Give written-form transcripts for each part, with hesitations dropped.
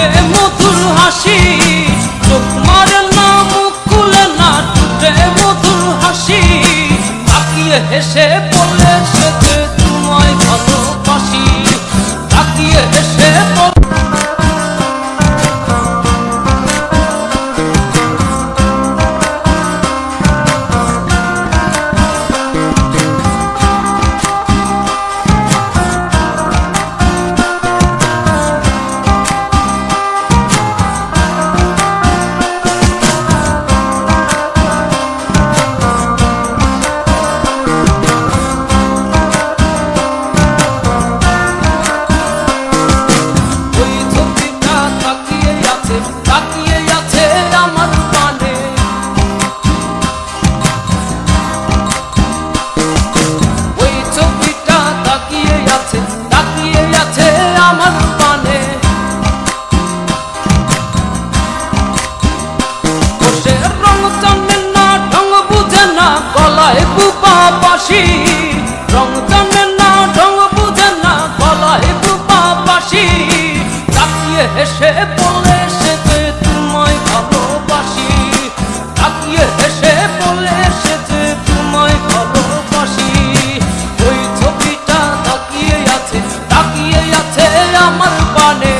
ঠোঁটে মধুর হাসি, চোখ মারে না মুখ খুলে না, ঠোঁটে মধুর হাসি, তাকিয়ে হেসে বলে সে যে তোমায় ভালোবাসি, তাকিয়ে হেসে রং জানে না ঢং বুঝে না, গলায় বুপা বাসি, তাকিয়ে হেসে বলে সে যে তোমায় ভালোবাসি, তাকিয়ে হেসে বলে সে যে তোমায় ভালোবাসি। ওই ছবিটা তাকিয়ে আছে আমার পানে,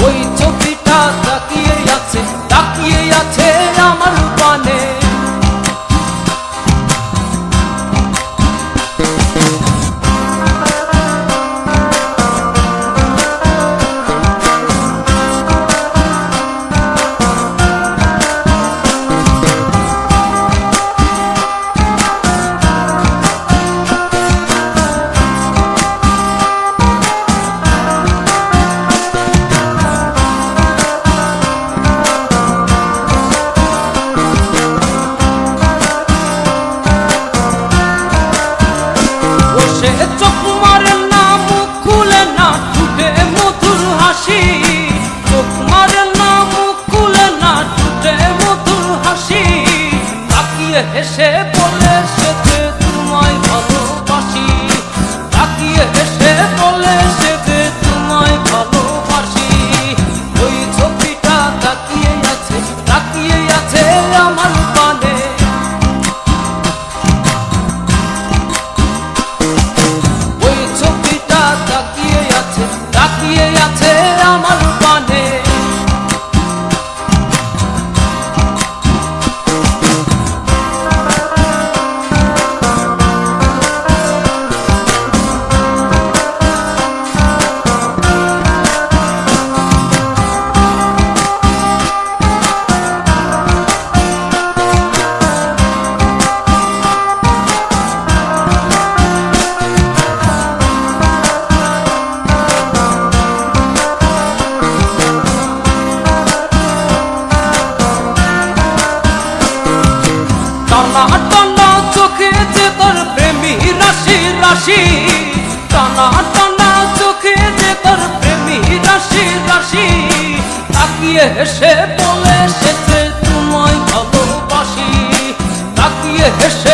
ওই ছবিটা তাকিয়ে আছে আমার পানে। চোখ মারে না মুখ খুলে না, ঠোঁটে মধুর হাসি, চোখ মারে না মুখ খুলে না, ঠোঁটে মধুর হাসি, তাকিয়ে হেসে বলে সে যে তোমায় ভালোবাসি, তাকিয়ে হেসে বলে সে যে তোমায় ভালোবাসি। ওই ছবিটা তাকিয়ে আছে আমার পানে, তাকিয়ে আছে আমার পানে। টানা টানা চোখে যে তোর প্রেমী রাশি রাশি, টানা টানা চোখে যে তোর প্রেমী রাশি রাশি, তাকিয়ে হেসে বলে সে যে তোমায় ভালোবাসি, তাকিয়ে হেসে